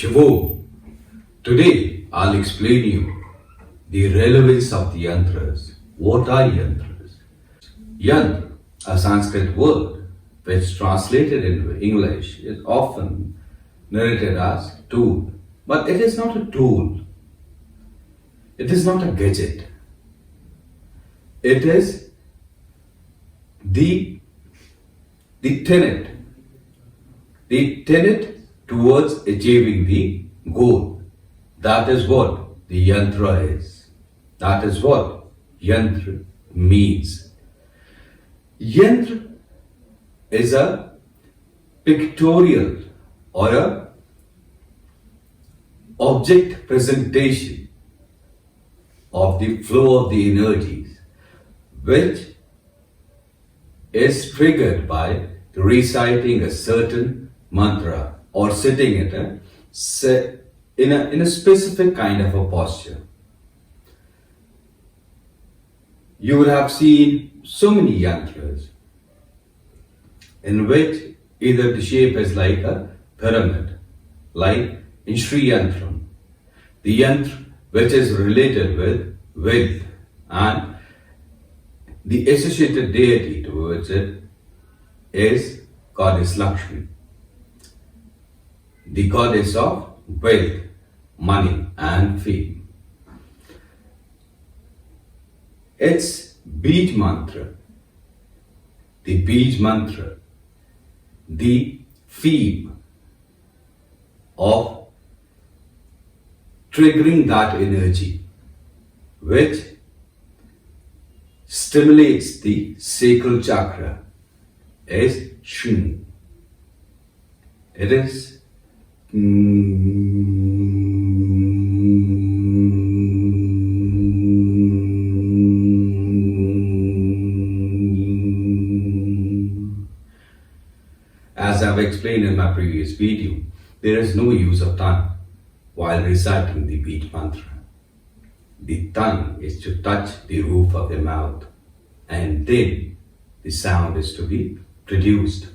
Shivo, today I'll explain you the relevance of the yantras. What are yantras? Yantra, a Sanskrit word which translated into English is often narrated as tool. But it is not a tool. It is not a gadget. It is the tenet. The tenet towards achieving the goal. That is what the yantra is. That is what yantra means. Yantra is a pictorial or a object presentation of the flow of the energies, which is triggered by reciting a certain mantra or sitting in a specific kind of a posture. You would have seen so many yantras in which either the shape is like a pyramid, like in Sri Yantram, the yantra which is related with wealth, and the associated deity towards it is Goddess Lakshmi, the goddess of wealth, money and fame. It's Bij mantra, the Bij mantra, the theme of triggering that energy which stimulates the sacral chakra is Shin. It is as I've explained in my previous video, there is no use of tongue while reciting the Bij mantra. The tongue is to touch the roof of the mouth, and then the sound is to be produced.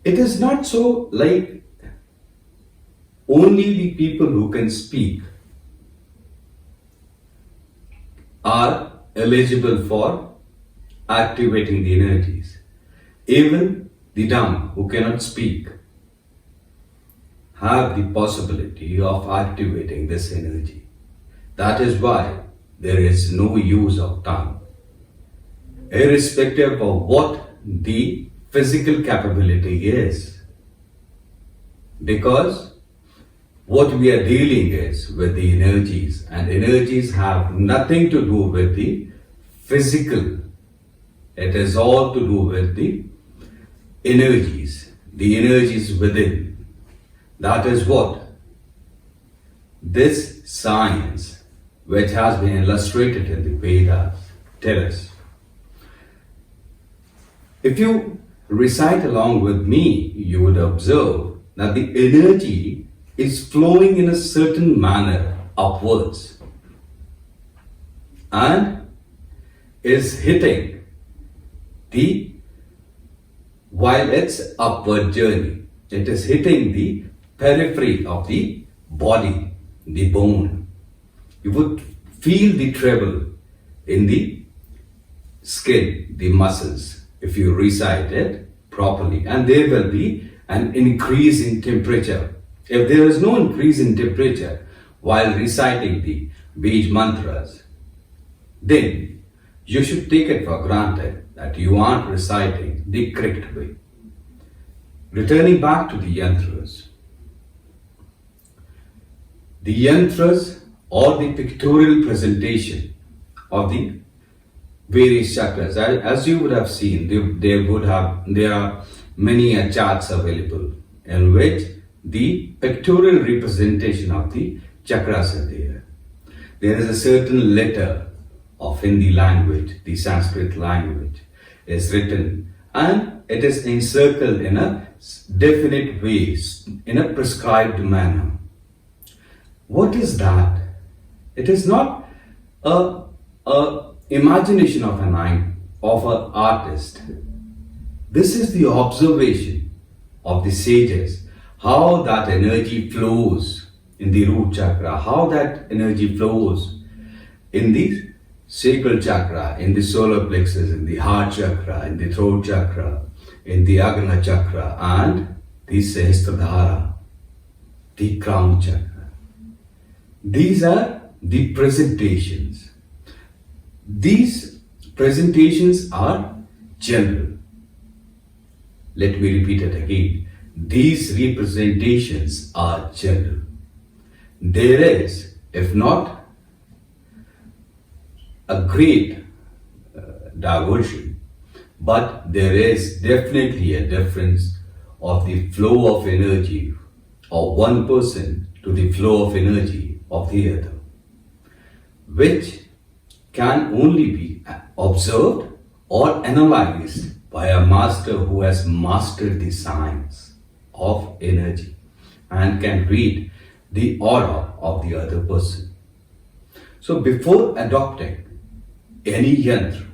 It is not so like only the people who can speak are eligible for activating the energies. Even the dumb who cannot speak have the possibility of activating this energy. That is why there is no use of tongue, irrespective of what the physical capability is. Because what we are dealing is with the energies, and energies have nothing to do with the physical. It is all to do with the energies within. That is what this science, which has been illustrated in the Vedas, tells us. If you recite along with me, you would observe that the energy is flowing in a certain manner upwards and is hitting while it's upward journey, it is hitting the periphery of the body, the bone. You would feel the treble in the skin, the muscles, if you recite it properly, and there will be an increase in temperature. If there is no increase in temperature while reciting the Bij mantras, then you should take it for granted that you aren't reciting the correct way. Returning back to the yantras. The yantras or the pictorial presentation of the various chakras. As you would have seen, there are many charts available in which the pictorial representation of the chakras are there. There is a certain letter of Hindi language, the Sanskrit language, is written, and it is encircled in a definite way, in a prescribed manner. What is that? It is not a imagination of an artist. This is the observation of the sages how that energy flows in the root chakra, how that energy flows in the sacral chakra, in the solar plexus, in the heart chakra, in the throat chakra, in the Agna chakra, and the Sahasradhara, the crown chakra. These are the presentations. These presentations are general. Let me repeat it again. These representations are general. There is, if not a great diversion, but there is definitely a difference of the flow of energy of one person to the flow of energy of the other, which can only be observed or analyzed by a master who has mastered the science of energy and can read the aura of the other person. So before adopting any yantra,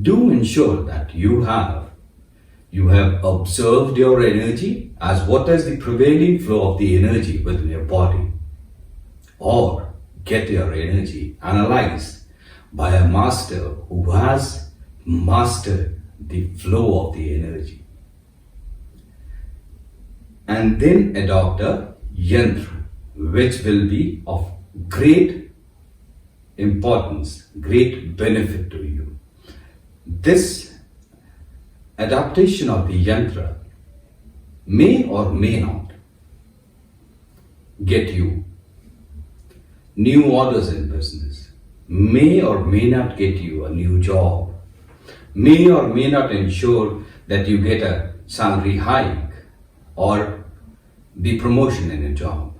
do ensure that you have observed your energy as what is the prevailing flow of the energy within your body, or get your energy analyzed by a master who has mastered the flow of the energy, and then adopt a yantra which will be of great importance, great benefit to you. This adaptation of the yantra may or may not get you new orders in business, may or may not get you a new job, may or may not ensure that you get a salary hike or the promotion in a job,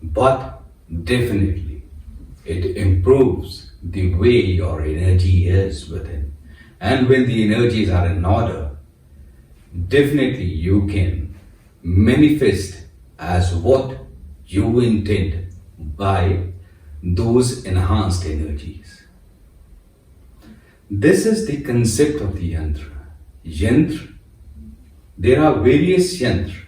but definitely it improves the way your energy is within. And when the energies are in order, definitely you can manifest as what you intend by those enhanced energies. This is the concept of the yantra. Yantra, there are various yantra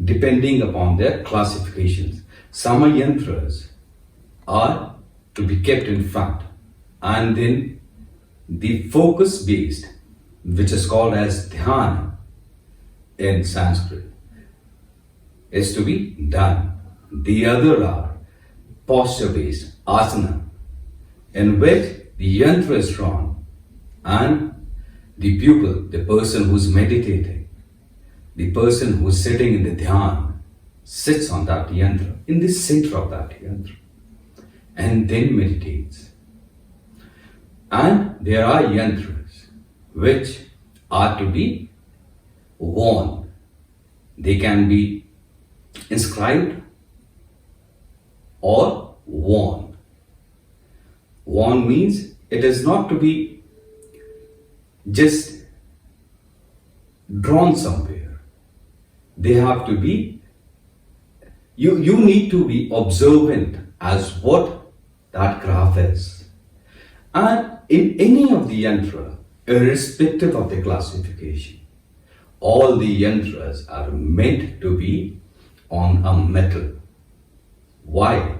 depending upon their classifications. Some yantras are to be kept in front, and then the focus based, which is called as dhyana in Sanskrit, is to be done. The other are posture based, asana, in which the yantra is drawn and the pupil, the person who's meditating, the person who's sitting in the dhyan, sits on that yantra, in the center of that yantra, and then meditates. And there are yantras which are to be worn. They can be inscribed or worn. Worn means it is not to be just drawn somewhere. They have to be, you need to be observant as what that graph is. And in any of the yantra, irrespective of the classification, all the yantras are meant to be on a metal. Why?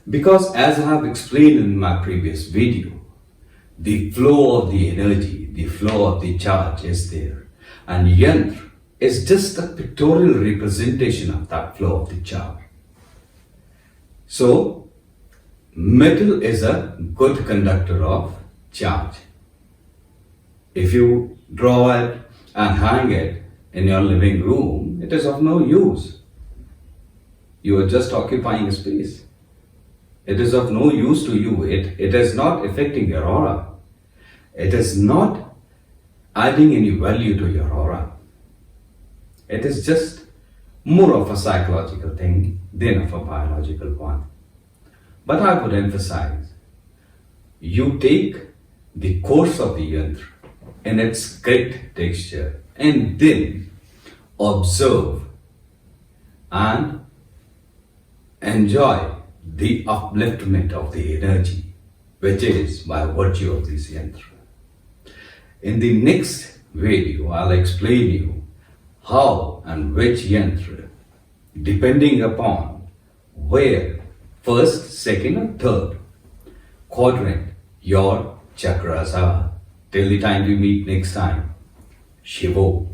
Because as I have explained in my previous video, the flow of the energy, the flow of the charge is there. And yantra is just a pictorial representation of that flow of the charge. So, metal is a good conductor of charge. If you draw it and hang it in your living room, it is of no use. You are just occupying a space. It is of no use to you. It is not affecting your aura. It is not adding any value to your aura. It is just more of a psychological thing than of a biological one. But I would emphasize, you take the course of the yantra in its correct texture and then observe and enjoy the upliftment of the energy, which is by virtue of this yantra. In the next video, I'll explain you how and which yantra, depending upon where first, second, or third quadrant your chakras are. Till the time we meet next time, Shivo.